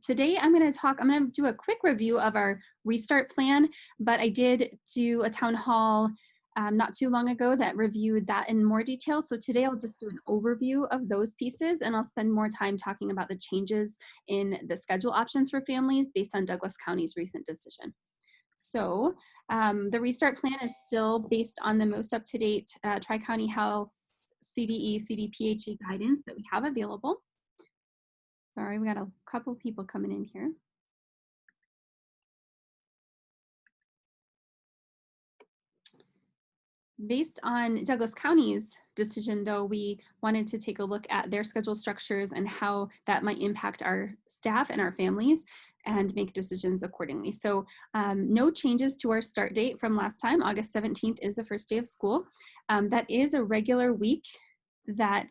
Today I'm going to do a quick review of our restart plan, but I did do a town hall not too long ago that reviewed that in more detail. So today I'll just do an overview of those pieces, and I'll spend more time talking about the changes in the schedule options for families based on Douglas County's recent decision. So the restart plan is still based on the most up-to-date Tri-County Health CDE, CDPHE guidance that we have available. Sorry, we got a couple people coming in here. Based on Douglas County's decision, though, we wanted to take a look at their schedule structures and how that might impact our staff and our families and make decisions accordingly. So no changes to our start date from last time. August 17th is the first day of school. That is a regular week that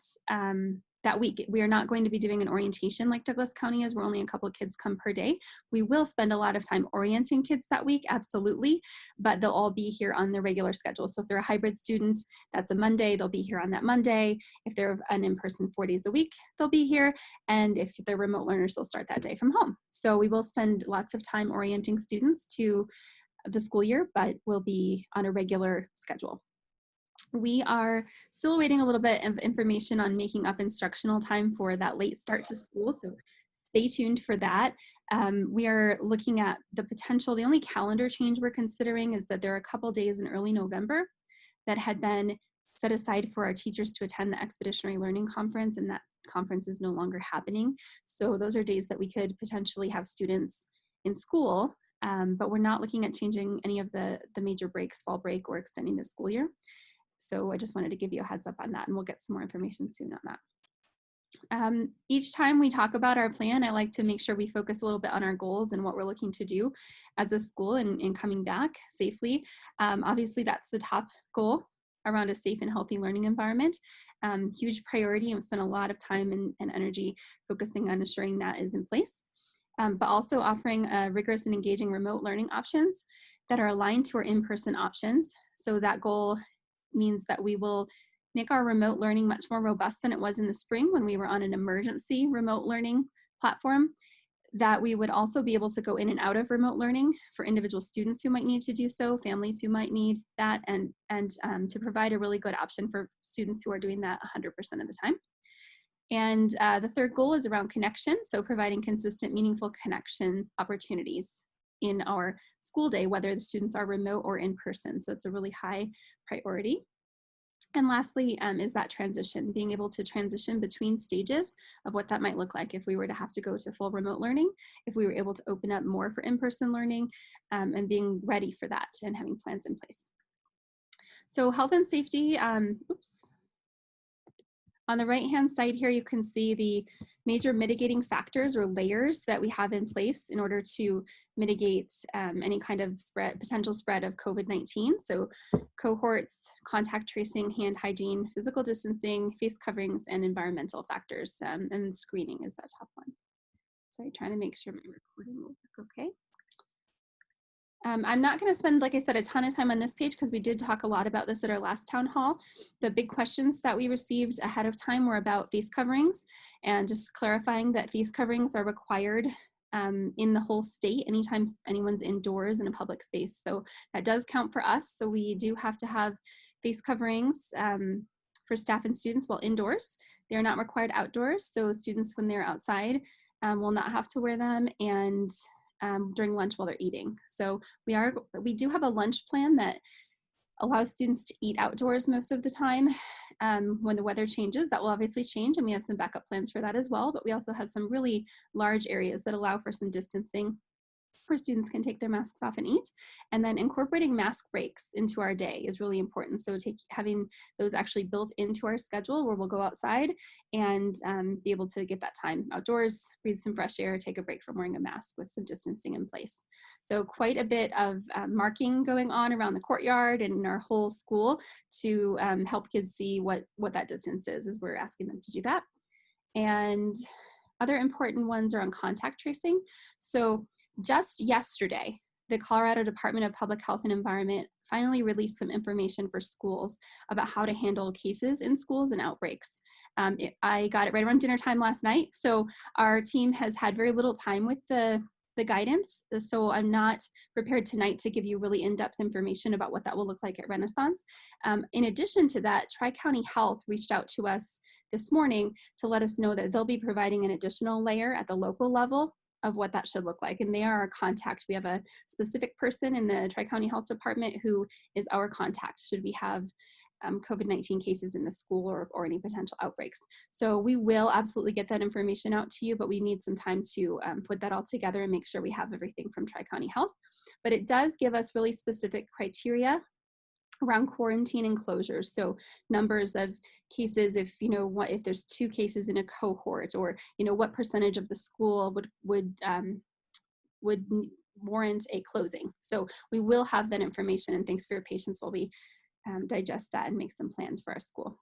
week. We are not going to be doing an orientation like Douglas County is, where only a couple of kids come per day. We will spend a lot of time orienting kids that week, absolutely, but they'll all be here on their regular schedule. So if they're a hybrid student, that's a Monday, they'll be here on that Monday. If they're an in-person 4 days a week, they'll be here. And if they're remote learners, they'll start that day from home. So we will spend lots of time orienting students to the school year, but we'll be on a regular schedule. We are still waiting a little bit of information on making up instructional time for that late start to school, so stay tuned for that. We are looking at the potential. The only calendar change we're considering is that there are a couple days in early November that had been set aside for our teachers to attend the Expeditionary Learning Conference, and that conference is no longer happening. So those are days that we could potentially have students in school, but we're not looking at changing any of the major breaks, fall break, or extending the school year. So I just wanted to give you a heads up on that, and we'll get some more information soon on that. Each time we talk about our plan, I like to make sure we focus a little bit on our goals and what we're looking to do as a school and coming back safely. Obviously, that's the top goal, around a safe and healthy learning environment. Huge priority, and we spend a lot of time and energy focusing on ensuring that is in place. But also offering rigorous and engaging remote learning options that are aligned to our in-person options. So that goal means that we will make our remote learning much more robust than it was in the spring when we were on an emergency remote learning platform, that we would also be able to go in and out of remote learning for individual students who might need to do so, families who might need that, and to provide a really good option for students who are doing that 100% of the time. And the third goal is around connection, so providing consistent, meaningful connection opportunities in our school day, whether the students are remote or in person. So it's a really high priority. And lastly is that transition, being able to transition between stages of what that might look like if we were to have to go to full remote learning, if we were able to open up more for in-person learning, and being ready for that and having plans in place. So health and safety, on the right-hand side here, you can see the major mitigating factors or layers that we have in place in order to mitigate any kind of potential spread of COVID-19. So cohorts, contact tracing, hand hygiene, physical distancing, face coverings, and environmental factors. And screening is that top one. Sorry, trying to make sure my recording will work okay. I'm not going to spend, like I said, a ton of time on this page because we did talk a lot about this at our last town hall. The big questions that we received ahead of time were about face coverings, and just clarifying that face coverings are required in the whole state anytime anyone's indoors in a public space. So that does count for us. So we do have to have face coverings for staff and students while indoors. They're not required outdoors. So students, when they're outside, will not have to wear them, and during lunch while they're eating. So we do have a lunch plan that allows students to eat outdoors most of the time. When the weather changes, that will obviously change, and we have some backup plans for that as well. But we also have some really large areas that allow for some distancing where students can take their masks off and eat. And then incorporating mask breaks into our day is really important. So having those actually built into our schedule where we'll go outside and be able to get that time outdoors, breathe some fresh air, take a break from wearing a mask with some distancing in place. So quite a bit of marking going on around the courtyard and in our whole school to help kids see what that distance is as we're asking them to do that. And other important ones are on contact tracing. So just yesterday, the Colorado Department of Public Health and Environment finally released some information for schools about how to handle cases in schools and outbreaks. I got it right around dinner time last night, so our team has had very little time with the guidance, so I'm not prepared tonight to give you really in-depth information about what that will look like at Renaissance. In addition to that, Tri-County Health reached out to us this morning to let us know that they'll be providing an additional layer at the local level of what that should look like. And they are our contact. We have a specific person in the Tri-County Health Department who is our contact should we have COVID-19 cases in the school or any potential outbreaks. So we will absolutely get that information out to you, but we need some time to put that all together and make sure we have everything from Tri-County Health. But it does give us really specific criteria around quarantine and closures. So numbers of cases, if if there's 2 cases in a cohort, or what percentage of the school would warrant a closing. So we will have that information, and thanks for your patience while we digest that and make some plans for our school.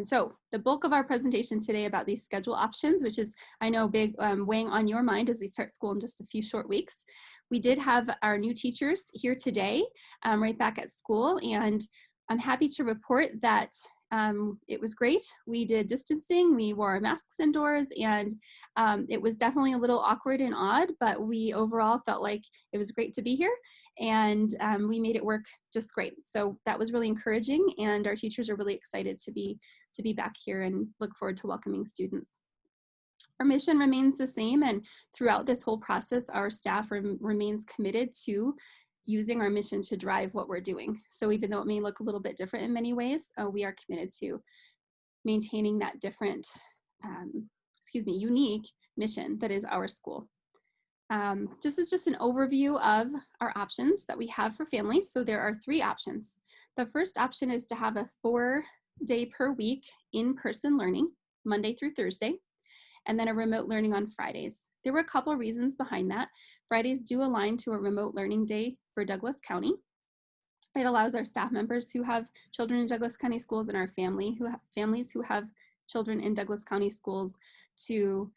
So the bulk of our presentation today about these schedule options, which is, I know, big weighing on your mind as we start school in just a few short weeks. We did have our new teachers here today, right back at school, and I'm happy to report that it was great. We did distancing, we wore our masks indoors, and it was definitely a little awkward and odd, but we overall felt like it was great to be here, and we made it work just great. So that was really encouraging, and our teachers are really excited to be back here and look forward to welcoming students. Our mission remains the same, and throughout this whole process, our staff remains committed to using our mission to drive what we're doing. So even though it may look a little bit different in many ways, we are committed to maintaining that different, unique mission that is our school. This is just an overview of our options that we have for families. So there are 3 options. The first option is to have a 4-day per week in-person learning, Monday through Thursday, and then a remote learning on Fridays. There were a couple of reasons behind that. Fridays do align to a remote learning day for Douglas County. It allows our staff members who have children in Douglas County schools and our families who have children in Douglas County schools to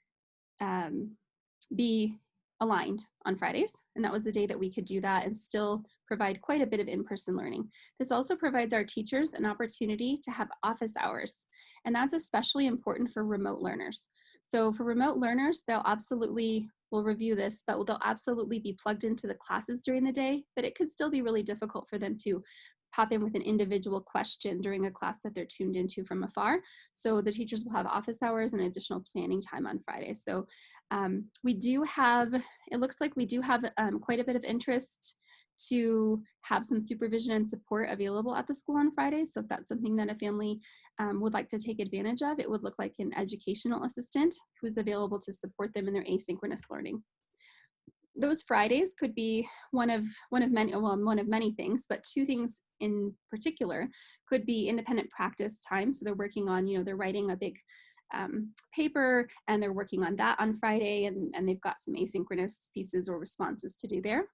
be aligned on Fridays, and that was the day that we could do that and still provide quite a bit of in-person learning. This also provides our teachers an opportunity to have office hours, and that's especially important for remote learners. So for remote learners, we'll review this, but they'll absolutely be plugged into the classes during the day, but it could still be really difficult for them to pop in with an individual question during a class that they're tuned into from afar. So the teachers will have office hours and additional planning time on Fridays. So it looks like we do have quite a bit of interest to have some supervision and support available at the school on Fridays. So if that's something that a family would like to take advantage of, it would look like an educational assistant who's available to support them in their asynchronous learning. Those Fridays could be one of many things, but 2 things in particular could be independent practice time. So they're working on, they're writing a big paper, and they're working on that on Friday, and they've got some asynchronous pieces or responses to do there.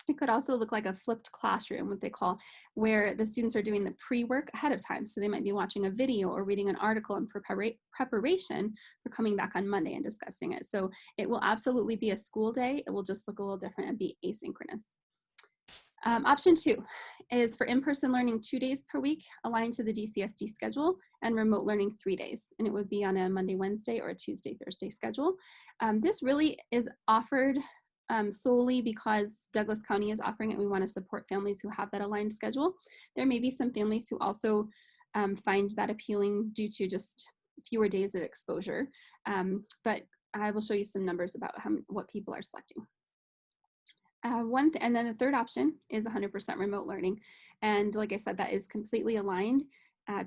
It could also look like a flipped classroom, what they call, where the students are doing the pre-work ahead of time. So they might be watching a video or reading an article in preparation for coming back on Monday and discussing it. So it will absolutely be a school day. It will just look a little different and be asynchronous. Option 2 is for in-person learning 2 days per week, aligned to the DCSD schedule, and remote learning 3 days. And it would be on a Monday, Wednesday, or a Tuesday, Thursday schedule. This really is offered solely because Douglas County is offering it. We want to support families who have that aligned schedule. There may be some families who also find that appealing due to just fewer days of exposure. But I will show you some numbers about what people are selecting. And then the third option is 100% remote learning. And like I said, that is completely aligned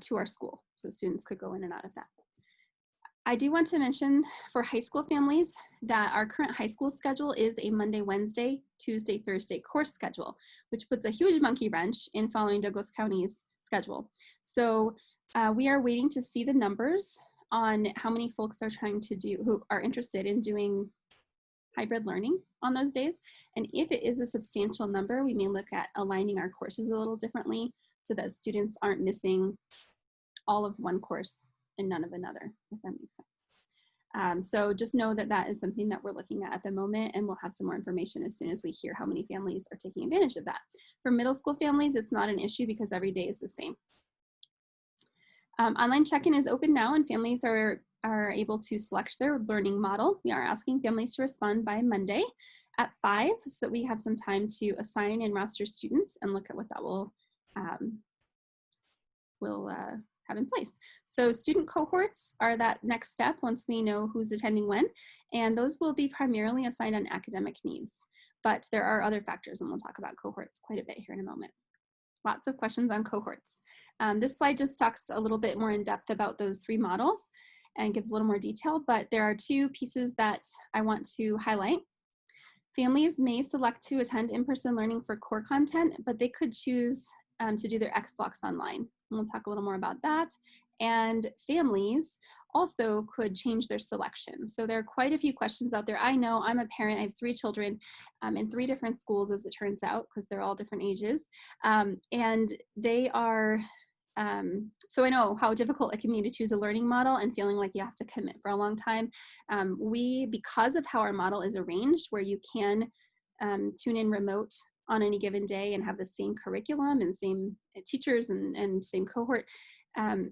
to our school. So students could go in and out of that. I do want to mention for high school families that our current high school schedule is a Monday, Wednesday, Tuesday, Thursday course schedule, which puts a huge monkey wrench in following Douglas County's schedule. So we are waiting to see the numbers on how many folks are who are interested in doing hybrid learning on those days. And if it is a substantial number, we may look at aligning our courses a little differently so that students aren't missing all of one course and none of another, if that makes sense. So just know that that is something that we're looking at the moment, and we'll have some more information as soon as we hear how many families are taking advantage of that. For middle school families, it's not an issue because every day is the same. Online check-in is open now, and families are able to select their learning model. We are asking families to respond by Monday at 5 so that we have some time to assign and roster students and look at what that will have in place. So student cohorts are that next step once we know who's attending when, and those will be primarily assigned on academic needs. But there are other factors, and we'll talk about cohorts quite a bit here in a moment. Lots of questions on cohorts. This slide just talks a little bit more in depth about those 3 models and gives a little more detail, but there are 2 pieces that I want to highlight. Families may select to attend in-person learning for core content, but they could choose to do their X blocks online. And we'll talk a little more about that. And families also could change their selection. So there are quite a few questions out there. I know I'm a parent, I have 3 children in 3 different schools as it turns out, because they're all different ages. And they are, so I know how difficult it can be to choose a learning model and feeling like you have to commit for a long time. Because of how our model is arranged, where you can tune in remote on any given day and have the same curriculum and same teachers and same cohort,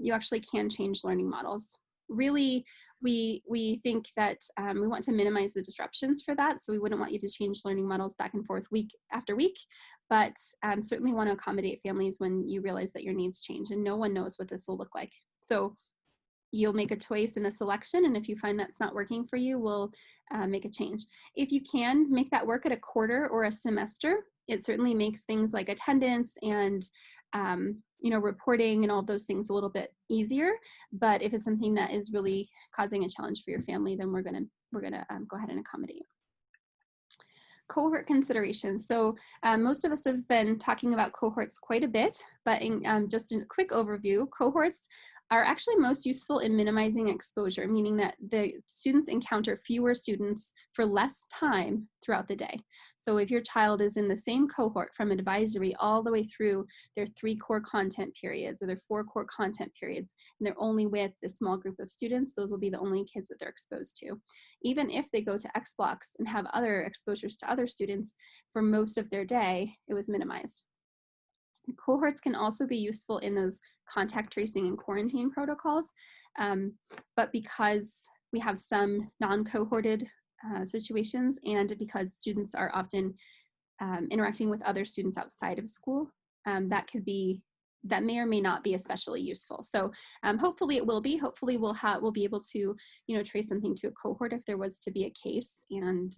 you actually can change learning models. Really, we think that we want to minimize the disruptions for that, so we wouldn't want you to change learning models back and forth week after week, but certainly want to accommodate families when you realize that your needs change, and no one knows what this will look like. So you'll make a choice and a selection, and if you find that's not working for you, we'll make a change. If you can make that work at a quarter or a semester, it certainly makes things like attendance and reporting and all of those things a little bit easier. But if it's something that is really causing a challenge for your family, then we're gonna go ahead and accommodate. Cohort considerations. So most of us have been talking about cohorts quite a bit, but just a quick overview, cohorts are actually most useful in minimizing exposure, meaning that the students encounter fewer students for less time throughout the day. So if your child is in the same cohort from advisory all the way through their 3 core content periods or their 4 core content periods, and they're only with a small group of students, those will be the only kids that they're exposed to. Even if they go to X blocks and have other exposures to other students for most of their day, it was minimized. Cohorts can also be useful in those contact tracing and quarantine protocols, but because we have some non-cohorted situations, and because students are often interacting with other students outside of school, that may or may not be especially useful. So hopefully it will be. Hopefully we'll be able to trace something to a cohort if there was to be a case, and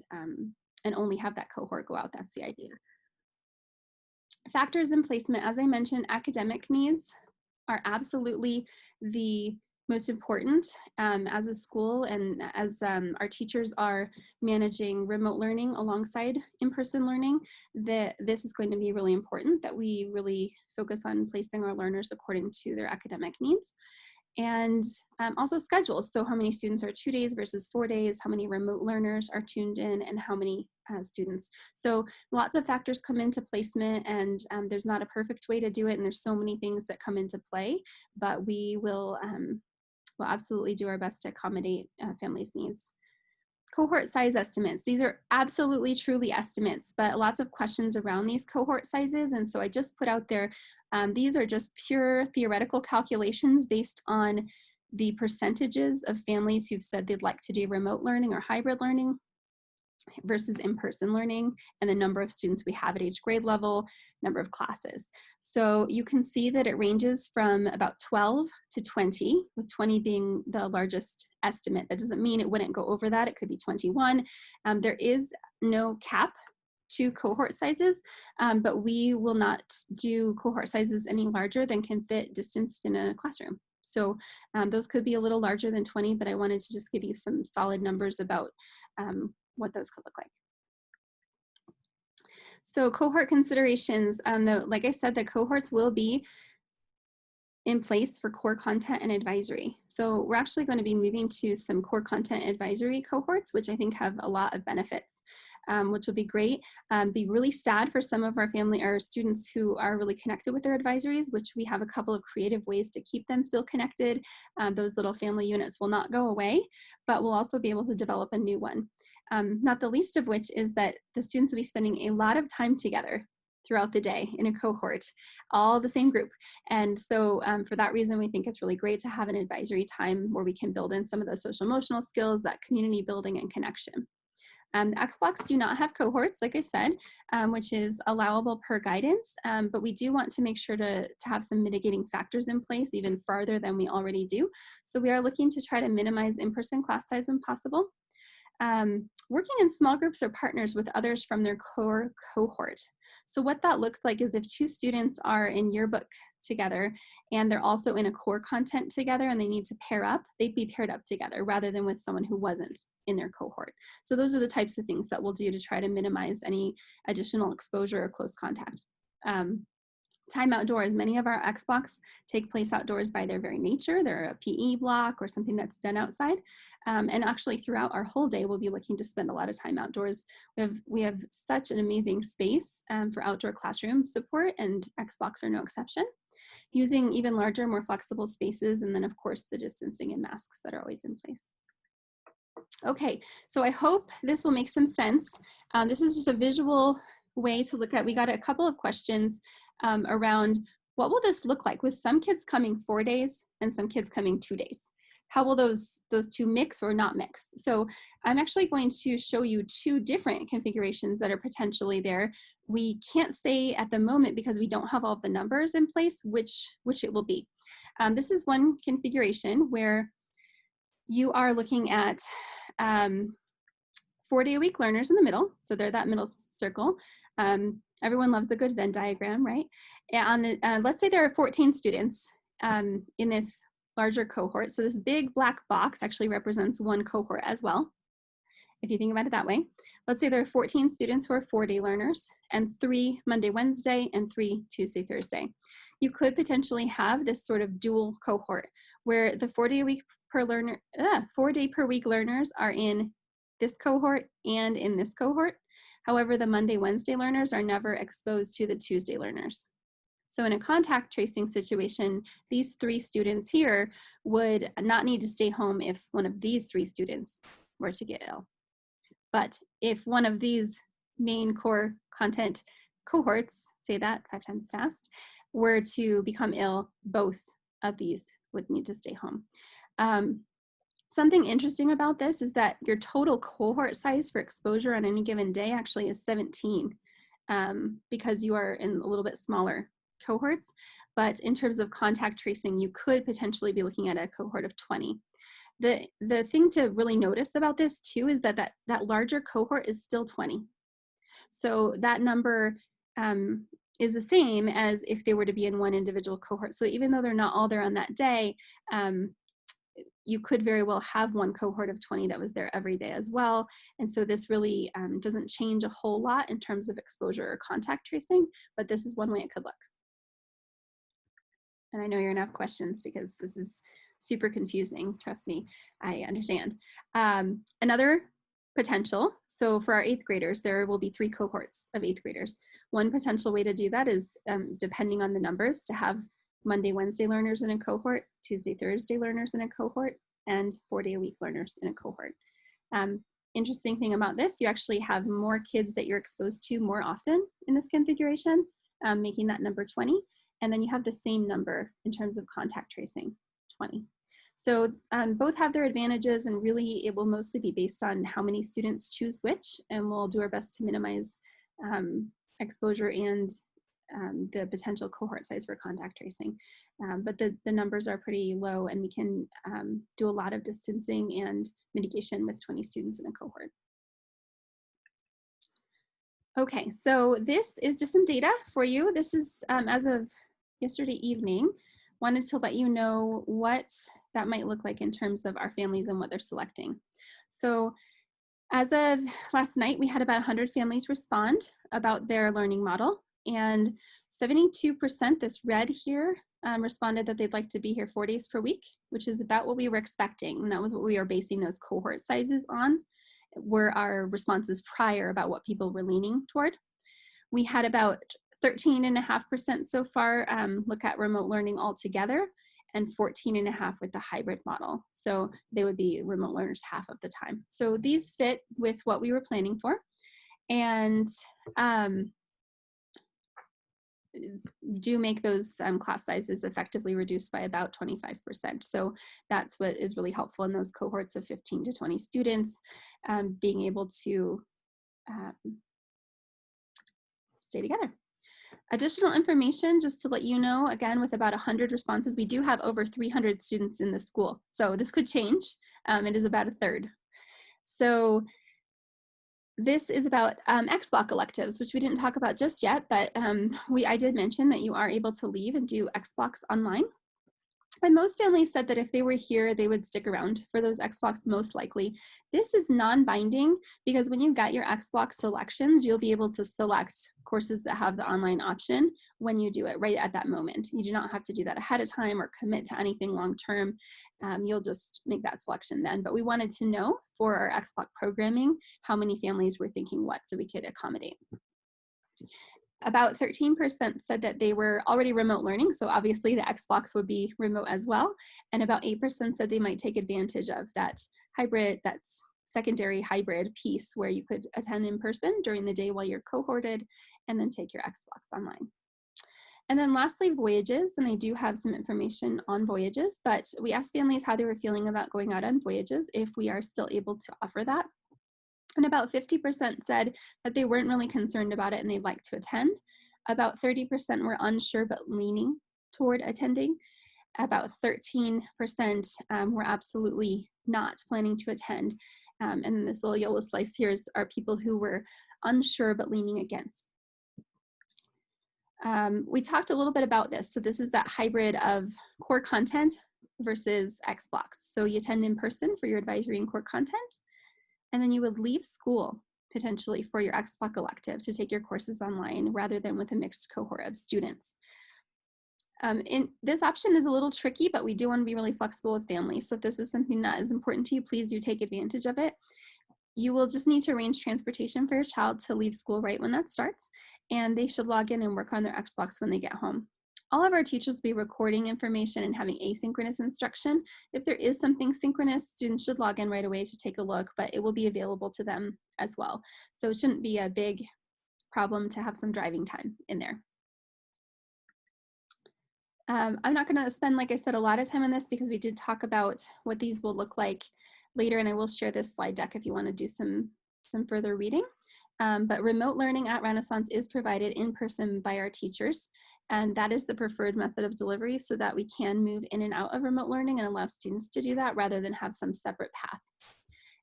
only have that cohort go out. That's the idea. Factors in placement, as I mentioned, academic needs are absolutely the most important as a school, and as our teachers are managing remote learning alongside in-person learning, this is going to be really important, that we really focus on placing our learners according to their academic needs. And also schedules, so how many students are 2 days versus 4 days, how many remote learners are tuned in, and how many students. So lots of factors come into placement, and there's not a perfect way to do it, and there's so many things that come into play, but we will absolutely do our best to accommodate families' needs. Cohort size estimates. These are absolutely truly estimates, but lots of questions around these cohort sizes, and so I just put out there, these are just pure theoretical calculations based on the percentages of families who've said they'd like to do remote learning or hybrid learning versus in-person learning, and the number of students we have at each grade level, number of classes. So you can see that it ranges from about 12 to 20, with 20 being the largest estimate. That doesn't mean it wouldn't go over that. It could be 21. There is no cap to cohort sizes, but we will not do cohort sizes any larger than can fit distanced in a classroom. So those could be a little larger than 20, but I wanted to just give you some solid numbers about what those could look like. So cohort considerations, like I said, the cohorts will be in place for core content and advisory. So we're actually going to be moving to some core content advisory cohorts, which I think have a lot of benefits, which will be great. Be really sad for some of our students who are really connected with their advisories, which we have a couple of creative ways to keep them still connected. Those little family units will not go away, but we'll also be able to develop a new one. Not the least of which is that the students will be spending a lot of time together throughout the day in a cohort, all the same group. And so for that reason, we think it's really great to have an advisory time where we can build in some of those social emotional skills, that community building and connection. The Xblocks do not have cohorts, like I said, which is allowable per guidance, but we do want to make sure to have some mitigating factors in place even farther than we already do. So we are looking to try to minimize in-person class size when possible. Working in small groups or partners with others from their core cohort. So what that looks like is if two students are in yearbook together and they're also in a core content together and they need to pair up, they'd be paired up together rather than with someone who wasn't in their cohort. So those are the types of things that we'll do to try to minimize any additional exposure or close contact. Time outdoors. Many of our Xblocks take place outdoors by their very nature. They're a PE block or something that's done outside. And actually throughout our whole day, we'll be looking to spend a lot of time outdoors. We have such an amazing space for outdoor classroom support, and Xblocks are no exception. Using even larger, more flexible spaces, and then of course the distancing and masks that are always in place. Okay, so I hope this will make some sense. This is just a visual way to look at, we got a couple of questions around what will this look like with some kids coming 4 days and some kids coming 2 days? How will those two mix or not mix? So I'm actually going to show you two different configurations that are potentially there. We can't say at the moment because we don't have all of the numbers in place which it will be. This is one configuration where you are looking at 4-day-a-week learners in the middle. So they're that middle circle. Everyone loves a good Venn diagram, right? And let's say there are 14 students in this larger cohort. So this big black box actually represents one cohort as well, if you think about it that way. Let's say there are 14 students who are 4-day learners and 3 Monday, Wednesday, and 3 Tuesday, Thursday. You could potentially have this sort of dual cohort where the 4-day per week learners are in this cohort and in this cohort. However, the Monday, Wednesday learners are never exposed to the Tuesday learners. So in a contact tracing situation, these 3 students here would not need to stay home if one of these 3 students were to get ill. But if one of these main core content cohorts, say that 5 times fast, were to become ill, both of these would need to stay home. Something interesting about this is that your total cohort size for exposure on any given day actually is 17 because you are in a little bit smaller cohorts. But in terms of contact tracing, you could potentially be looking at a cohort of 20. The thing to really notice about this too is that larger cohort is still 20. So that number is the same as if they were to be in one individual cohort. So even though they're not all there on that day, you could very well have one cohort of 20 that was there every day as well. And so this really doesn't change a whole lot in terms of exposure or contact tracing, but this is one way it could look. And I know you're gonna have questions because this is super confusing, trust me, I understand. Another potential, so for our 8th graders, there will be 3 cohorts of 8th graders. One potential way to do that is, depending on the numbers, to have Monday, Wednesday learners in a cohort, Tuesday, Thursday learners in a cohort, and 4-day-a-week learners in a cohort. Interesting thing about this, you actually have more kids that you're exposed to more often in this configuration, making that number 20. And then you have the same number in terms of contact tracing, 20. So both have their advantages, and really it will mostly be based on how many students choose which, and we'll do our best to minimize exposure and the potential cohort size for contact tracing. But the numbers are pretty low, and we can do a lot of distancing and mitigation with 20 students in a cohort. Okay, so this is just some data for you. This is as of yesterday evening. Wanted to let you know what that might look like in terms of our families and what they're selecting. So as of last night, we had about 100 families respond about their learning model, and 72%, this red here, responded that they'd like to be here 4 days per week, which is about what we were expecting. And that was what we were basing those cohort sizes on, were our responses prior about what people were leaning toward. We had about 13.5% so far look at remote learning altogether, and 14.5% with the hybrid model. So they would be remote learners half of the time. So these fit with what we were planning for. And do make those class sizes effectively reduced by about 25%. So that's what is really helpful in those cohorts of 15 to 20 students, being able to stay together. Additional information, just to let you know, again, with about 100 responses, we do have over 300 students in the school. So this could change. It is about a third. So this is about XBlock electives, which we didn't talk about just yet, but I did mention that you are able to leave and do XBlocks online. And most families said that if they were here, they would stick around for those XBlocks most likely. This is non-binding because when you get your XBlock selections, you'll be able to select courses that have the online option when you do it right at that moment. You do not have to do that ahead of time or commit to anything long-term. You'll just make that selection then. But we wanted to know for our XBlock programming, how many families were thinking what so we could accommodate. About 13% said that they were already remote learning, so obviously the XBlocks would be remote as well. And about 8% said they might take advantage of that hybrid, that's secondary hybrid piece where you could attend in person during the day while you're cohorted and then take your XBlocks online. And then lastly, voyages, and I do have some information on voyages, but we asked families how they were feeling about going out on voyages if we are still able to offer that. And about 50% said that they weren't really concerned about it and they'd like to attend. About 30% were unsure but leaning toward attending. About 13% were absolutely not planning to attend. And this little yellow slice here are people who were unsure but leaning against. We talked a little bit about this. So this is that hybrid of core content versus XBlocks. So you attend in person for your advisory and core content. And then you would leave school potentially for your XBlock elective to take your courses online rather than with a mixed cohort of students. This option is a little tricky, but we do want to be really flexible with families. So if this is something that is important to you, please do take advantage of it. You will just need to arrange transportation for your child to leave school right when that starts, and they should log in and work on their XBlocks when they get home. All of our teachers will be recording information and having asynchronous instruction. If there is something synchronous, students should log in right away to take a look, but it will be available to them as well. So it shouldn't be a big problem to have some driving time in there. I'm not going to spend, like I said, a lot of time on this because we did talk about what these will look like later, and I will share this slide deck if you want to do some further reading. But remote learning at Renaissance is provided in person by our teachers. And that is the preferred method of delivery so that we can move in and out of remote learning and allow students to do that rather than have some separate path.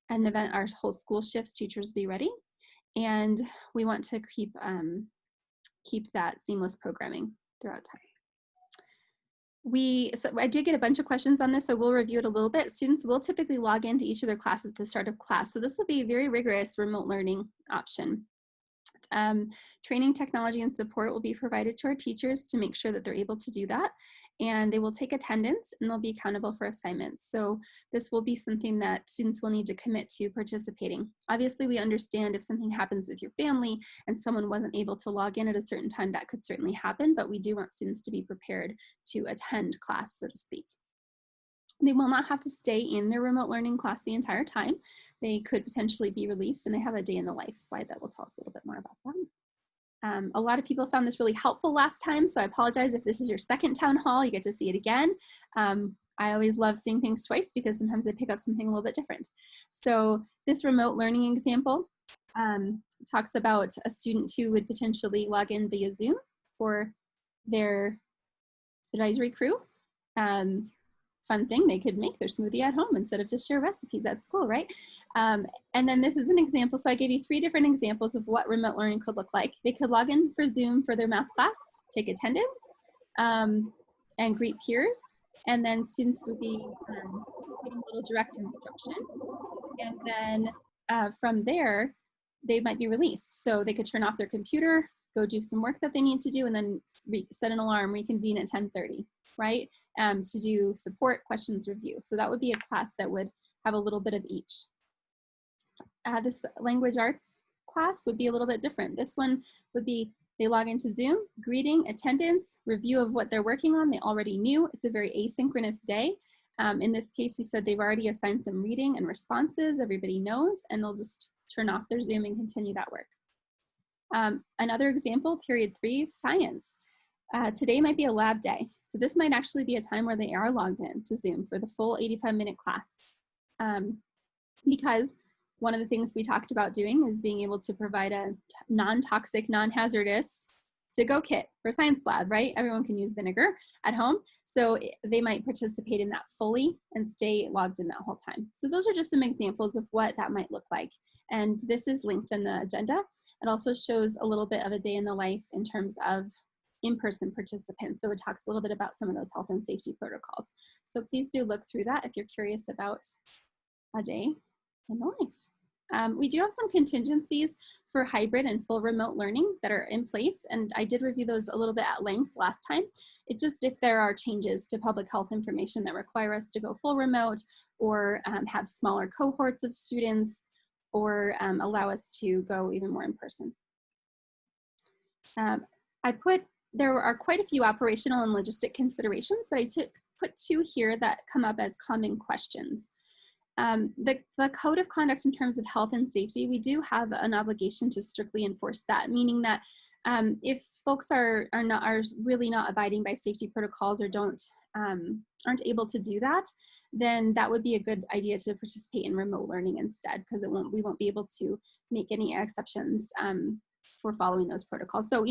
And the event, our whole school shifts, teachers be ready. And we want to keep that seamless programming throughout time. So I did get a bunch of questions on this, so we'll review it a little bit. Students will typically log into each of their classes at the start of class. So this will be a very rigorous remote learning option. Training, technology, and support will be provided to our teachers to make sure that they're able to do that. And they will take attendance and they'll be accountable for assignments. So this will be something that students will need to commit to participating. Obviously, we understand if something happens with your family and someone wasn't able to log in at a certain time, that could certainly happen, but we do want students to be prepared to attend class, so to speak. They will not have to stay in their remote learning class the entire time. They could potentially be released, and I have a day in the life slide that will tell us a little bit more about that. A lot of people found this really helpful last time, so I apologize if this is your second town hall, you get to see it again. I always love seeing things twice because sometimes I pick up something a little bit different. So this remote learning example talks about a student who would potentially log in via Zoom for their advisory crew. Fun thing, they could make their smoothie at home instead of just share recipes at school, right? And then this is an example. So I gave you 3 different examples of what remote learning could look like. They could log in for Zoom for their math class, take attendance, and greet peers. And then students would be getting a little direct instruction. And then from there, they might be released. So they could turn off their computer go do some work that they need to do, and then set an alarm, reconvene at 10:30, right? To do support, questions, review. So that would be a class that would have a little bit of each. This language arts class would be a little bit different. This one would be they log into Zoom, greeting, attendance, review of what they're working on. They already knew. It's a very asynchronous day. In this case, we said they've already assigned some reading and responses. Everybody knows, and they'll just turn off their Zoom and continue that work. Another example, period 3, science. Today might be a lab day. So this might actually be a time where they are logged in to Zoom for the full 85-minute class. Because one of the things we talked about doing is being able to provide a non-toxic, non-hazardous to-go kit for science lab, right? Everyone can use vinegar at home. So they might participate in that fully and stay logged in that whole time. So those are just some examples of what that might look like. And this is linked in the agenda. It also shows a little bit of a day in the life in terms of in-person participants. So it talks a little bit about some of those health and safety protocols. So please do look through that if you're curious about a day in the life. We do have some contingencies for hybrid and full remote learning that are in place, and I did review those a little bit at length last time. It's just if there are changes to public health information that require us to go full remote, or have smaller cohorts of students, or allow us to go even more in person. There are quite a few operational and logistic considerations, but I put 2 here that come up as common questions. The code of conduct in terms of health and safety, we do have an obligation to strictly enforce that, meaning that if folks are really not abiding by safety protocols or aren't able to do that, then that would be a good idea to participate in remote learning instead, because we won't be able to make any exceptions for following those protocols. So,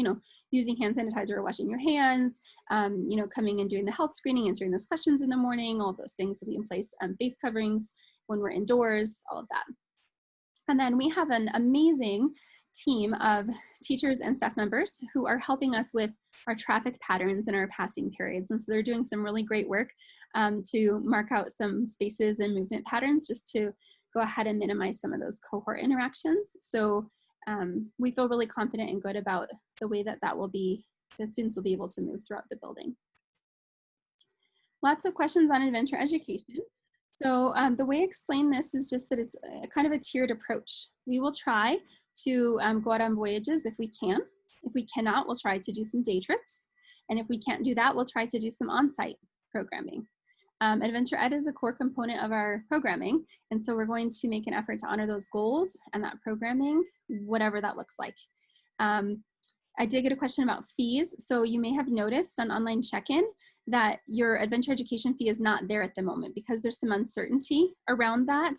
using hand sanitizer or washing your hands, coming and doing the health screening, answering those questions in the morning, all of those things will be in place, face coverings when we're indoors, all of that. And then we have an amazing team of teachers and staff members who are helping us with our traffic patterns and our passing periods. And so they're doing some really great work to mark out some spaces and movement patterns just to go ahead and minimize some of those cohort interactions. So we feel really confident and good about the way that the students will be able to move throughout the building. Lots of questions on adventure education. So the way I explain this is just that it's kind of a tiered approach. We will try to go out on voyages if we can. If we cannot, we'll try to do some day trips. And if we can't do that, we'll try to do some on-site programming. Adventure Ed is a core component of our programming, and so we're going to make an effort to honor those goals and that programming, whatever that looks like. I did get a question about fees. So you may have noticed on online check-in that your adventure education fee is not there at the moment because there's some uncertainty around that.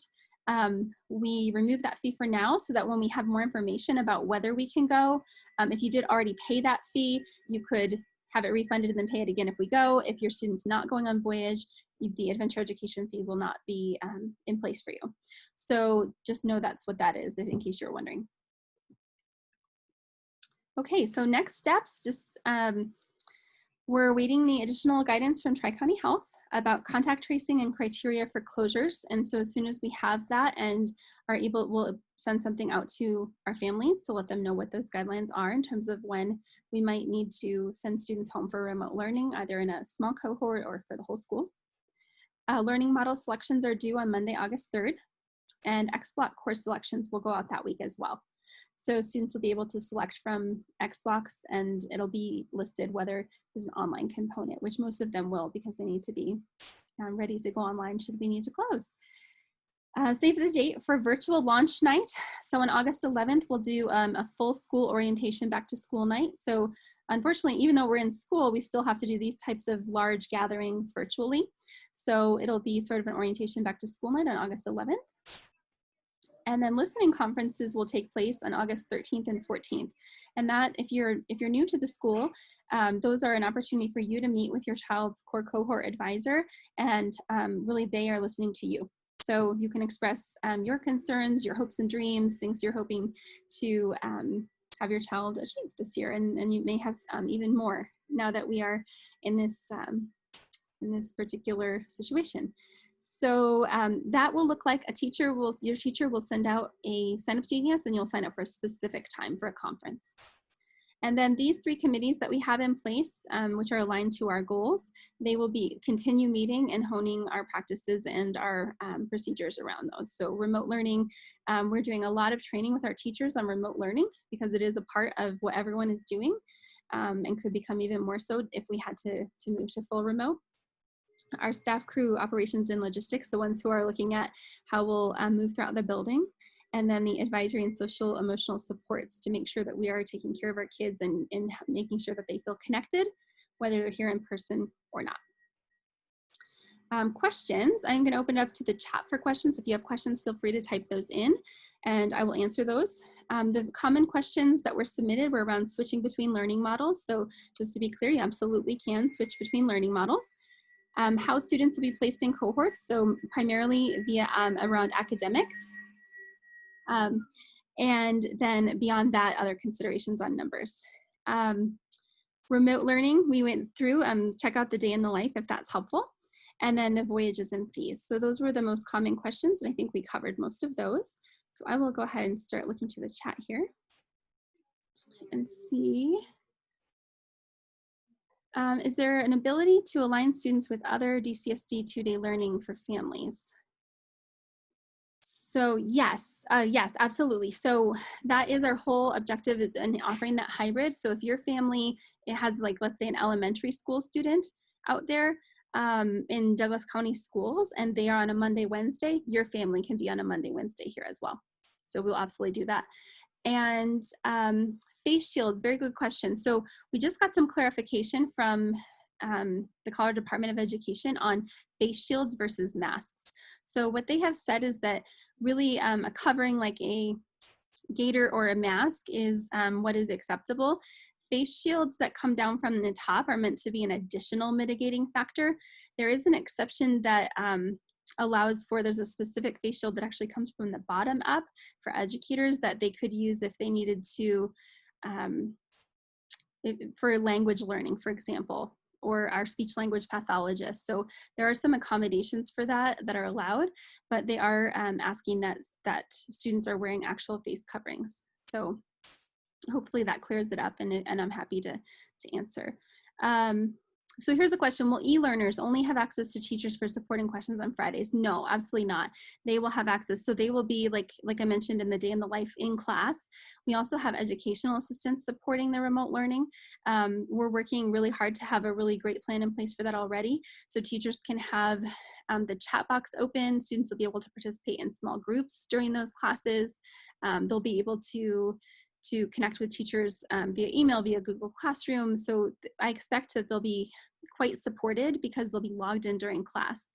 We removed that fee for now so that when we have more information about whether we can go, if you did already pay that fee, you could have it refunded and then pay it again if we go. If your student's not going on voyage, the adventure education fee will not be in place for you. So just know that's what that is, in case you're wondering. Okay, so next steps, we're awaiting the additional guidance from Tri-County Health about contact tracing and criteria for closures. And so as soon as we have that and are able, we'll send something out to our families to let them know what those guidelines are in terms of when we might need to send students home for remote learning, either in a small cohort or for the whole school. Learning model selections are due on Monday, August 3rd, and X-Block course selections will go out that week as well. So students will be able to select from Xbox, and it'll be listed whether there's an online component, which most of them will because they need to be ready to go online should we need to close. Save the date for virtual launch night. So on August 11th, we'll do a full school orientation back to school night. So unfortunately, even though we're in school, we still have to do these types of large gatherings virtually. So it'll be sort of an orientation back to school night on August 11th. And then listening conferences will take place on August 13th and 14th. And that, if you're new to the school, those are an opportunity for you to meet with your child's core cohort advisor, and really they are listening to you. So you can express your concerns, your hopes and dreams, things you're hoping to have your child achieve this year. And you may have even more now that we are in this particular situation. So that will look like your teacher will send out a sign-up genius, and you'll sign up for a specific time for a conference. And then these 3 committees that we have in place, which are aligned to our goals, they will continue meeting and honing our practices and our procedures around those. So remote learning, we're doing a lot of training with our teachers on remote learning because it is a part of what everyone is doing, and could become even more so if we had to move to full remote. Our staff, crew, operations, and logistics, the ones who are looking at how we'll move throughout the building, and then the advisory and social emotional supports to make sure that we are taking care of our kids and making sure that they feel connected, whether they're here in person or not. Questions, I'm going to open it up to the chat for questions. If you have questions, feel free to type those in and I will answer those. The common questions that were submitted were around switching between learning models. So just to be clear, you absolutely can switch between learning models. How students will be placed in cohorts, so primarily via around academics. And then beyond that, other considerations on numbers. Remote learning, we went through, check out the day in the life if that's helpful. And then the voyages and fees. So those were the most common questions, and I think we covered most of those. So I will go ahead and start looking to the chat here and see. Is there an ability to align students with other DCSD 2-day learning for families? So yes, yes, absolutely. So that is our whole objective in offering that hybrid. So if your family, it has like, let's say an elementary school student out there in Douglas County schools, and they are on a Monday, Wednesday, your family can be on a Monday, Wednesday here as well. So we'll absolutely do that. And face shields, very good question. So we just got some clarification from the Colorado Department of Education on face shields versus masks. So what they have said is that really a covering like a gaiter or a mask is what is acceptable. Face shields that come down from the top are meant to be an additional mitigating factor. There is an exception that allows for, there's a specific face shield that actually comes from the bottom up for educators that they could use if they needed to, for language learning, for example, or our speech language pathologist. So there are some accommodations for that are allowed, but they are asking that students are wearing actual face coverings. So hopefully that clears it up, and I'm happy to answer. So here's a question. Will e-learners only have access to teachers for supporting questions on Fridays? No, absolutely not. They will have access. So they will be, like I mentioned, in the day in the life in class. We also have educational assistants supporting the remote learning. We're working really hard to have a really great plan in place for that already. So teachers can have the chat box open. Students will be able to participate in small groups during those classes. They'll be able to connect with teachers via email, via Google Classroom. So I expect that they'll be quite supported because they'll be logged in during class.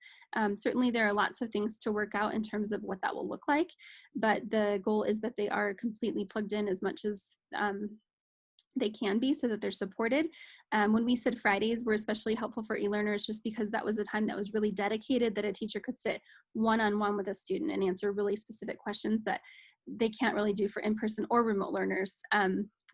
Certainly there are lots of things to work out in terms of what that will look like, but the goal is that they are completely plugged in as much as they can be so that they're supported. When we said Fridays were especially helpful for e-learners just because that was a time that was really dedicated, that a teacher could sit one-on-one with a student and answer really specific questions that they can't really do for in-person or remote learners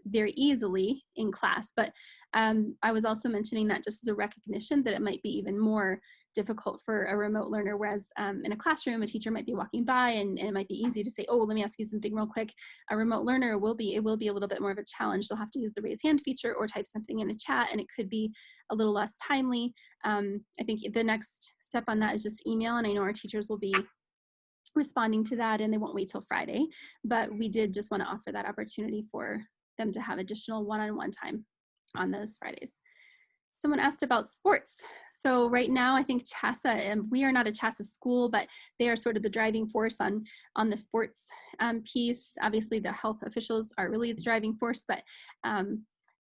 very easily in class. But I was also mentioning that just as a recognition that it might be even more difficult for a remote learner, whereas in a classroom, a teacher might be walking by and it might be easy to say, oh, let me ask you something real quick. A remote learner will be a little bit more of a challenge. They'll have to use the raise hand feature or type something in a chat, and it could be a little less timely. I think the next step on that is just email, and I know our teachers will be responding to that and they won't wait till Friday, but we did just want to offer that opportunity for them to have additional one-on-one time on those Fridays. Someone asked about sports. So right now, I think CHASA, and we are not a CHASA school, but they are sort of the driving force on the sports piece. Obviously, the health officials are really the driving force, but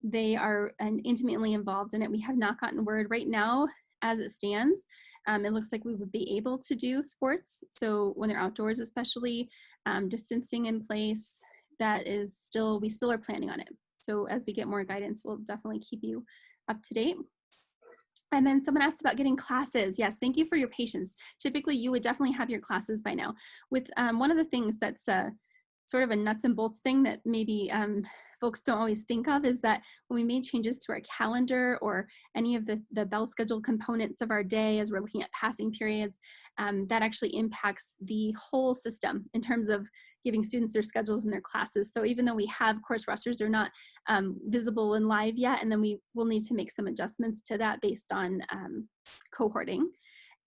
they are intimately involved in it. We have not gotten word right now as it stands. It looks like we would be able to do sports. So when they're outdoors, especially distancing in place, we still are planning on it. So as we get more guidance, we'll definitely keep you up to date. And then someone asked about getting classes. Yes, thank you for your patience. Typically, you would definitely have your classes by now. With one of the things that's sort of a nuts and bolts thing that maybe folks don't always think of is that when we made changes to our calendar or any of the bell schedule components of our day as we're looking at passing periods, that actually impacts the whole system in terms of giving students their schedules and their classes. So even though we have course rosters, they're not visible and live yet, and then we will need to make some adjustments to that based on cohorting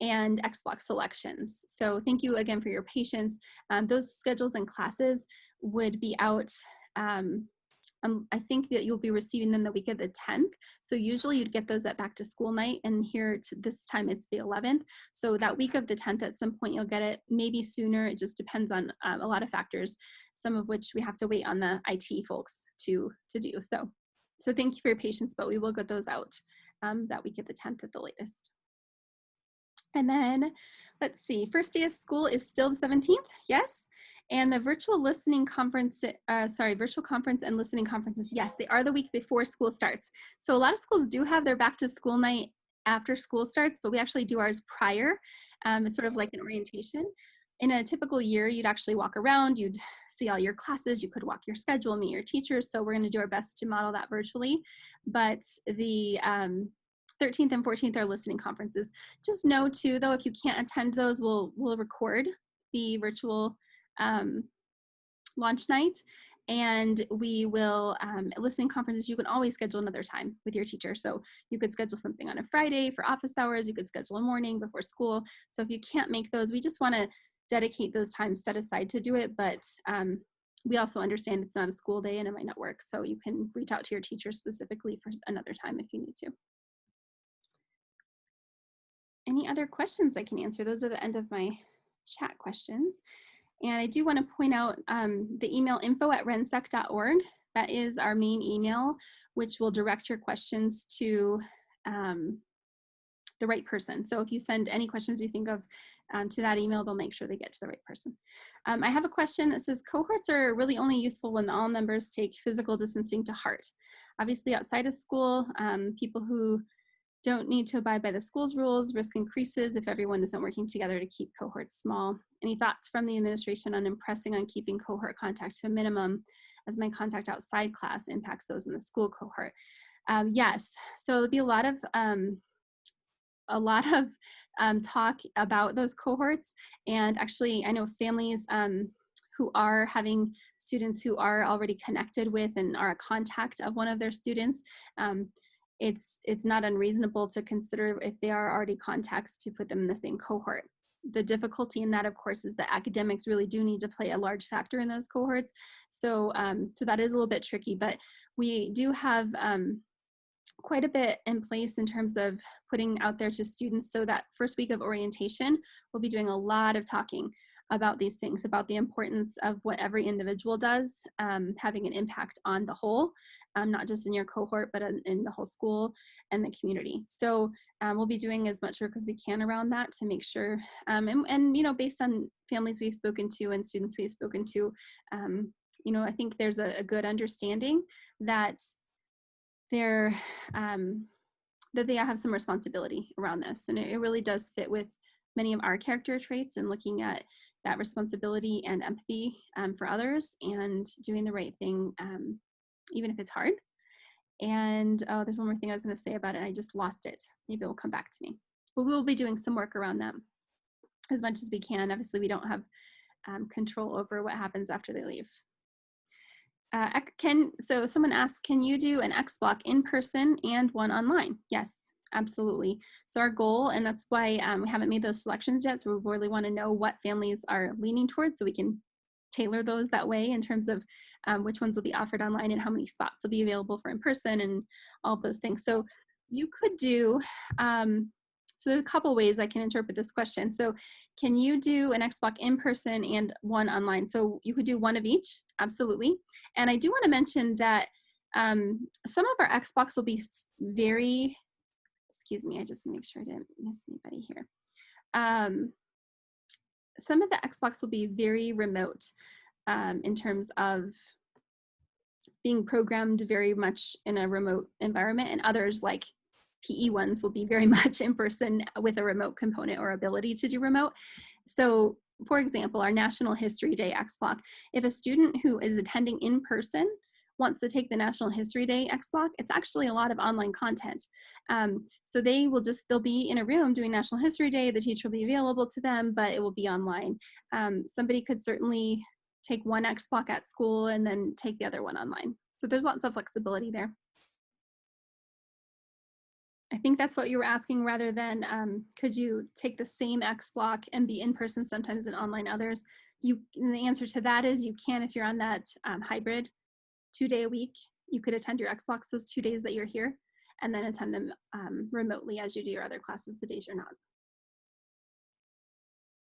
and X-Block selections. So thank you again for your patience. Those schedules and classes would be out, I think that you'll be receiving them the week of the 10th. So usually you'd get those at back to school night, and here this time it's the 11th. So that week of the 10th, at some point you'll get it, maybe sooner. It just depends on a lot of factors, some of which we have to wait on the IT folks to do. So thank you for your patience, but we will get those out that week of the 10th at the latest. And then let's see, first day of school is still the 17th, yes. And the virtual listening conference, virtual conference and listening conferences, yes, they are the week before school starts. So a lot of schools do have their back to school night after school starts, but we actually do ours prior. It's sort of like an orientation. In a typical year, you'd actually walk around, you'd see all your classes, you could walk your schedule, meet your teachers. So we're gonna do our best to model that virtually. But the 13th and 14th are listening conferences. Just know too, though, if you can't attend those, we'll record the virtual launch night, and we will, listening conferences, you can always schedule another time with your teacher. So you could schedule something on a Friday for office hours, you could schedule a morning before school. So if you can't make those, we just wanna dedicate those times set aside to do it, but we also understand it's not a school day and it might not work. So you can reach out to your teacher specifically for another time if you need to. Any other questions I can answer? Those are the end of my chat questions. And I do want to point out the email info@rensec.org. That is our main email, which will direct your questions to the right person. So if you send any questions you think of to that email, they'll make sure they get to the right person. I have a question that says, cohorts are really only useful when all members take physical distancing to heart. Obviously outside of school, people who don't need to abide by the school's rules, risk increases if everyone isn't working together to keep cohorts small. Any thoughts from the administration on impressing on keeping cohort contact to a minimum, as my contact outside class impacts those in the school cohort? Yes, so there'll be a lot of talk about those cohorts. And actually, I know families who are having students who are already connected with and are a contact of one of their students. It's not unreasonable to consider, if they are already contacts, to put them in the same cohort. The difficulty in that, of course, is that academics really do need to play a large factor in those cohorts. So, so that is a little bit tricky, but we do have quite a bit in place in terms of putting out there to students. So that first week of orientation, we'll be doing a lot of talking about these things, about the importance of what every individual does, having an impact on the whole, not just in your cohort, but in the whole school and the community. So we'll be doing as much work as we can around that to make sure, and you know, based on families we've spoken to and students we've spoken to, you know, I think there's a good understanding that that they have some responsibility around this. And it really does fit with many of our character traits, and looking at that responsibility and empathy for others and doing the right thing, even if it's hard. And oh, there's one more thing I was going to say about it. I just lost it. Maybe it will come back to me. But we will be doing some work around them as much as we can. Obviously, we don't have control over what happens after they leave. So someone asked, can you do an X-Block in person and one online? Yes, absolutely. So our goal, and that's why we haven't made those selections yet, so we really want to know what families are leaning towards so we can tailor those that way in terms of which ones will be offered online and how many spots will be available for in person and all of those things. So you could do, so there's a couple ways I can interpret this question. So can you do an X-Block in person and one online? So you could do one of each, absolutely. And I do want to mention that some of our X-Blocks will be very, excuse me, I just make sure I didn't miss anybody here. Some of the X-Blocks will be very remote in terms of being programmed very much in a remote environment, and others, like PE ones, will be very much in person with a remote component or ability to do remote. So for example, our National History Day X-Block, if a student who is attending in person wants to take the National History Day X-Block, it's actually a lot of online content. So they'll be in a room doing National History Day, the teacher will be available to them, but it will be online. Somebody could certainly take one X block at school and then take the other one online. So there's lots of flexibility there. I think that's what you were asking, rather than could you take the same X block and be in person sometimes and online others? And the answer to that is you can. If you're on that hybrid 2-day a week, you could attend your X blocks those 2 days that you're here, and then attend them remotely as you do your other classes the days you're not.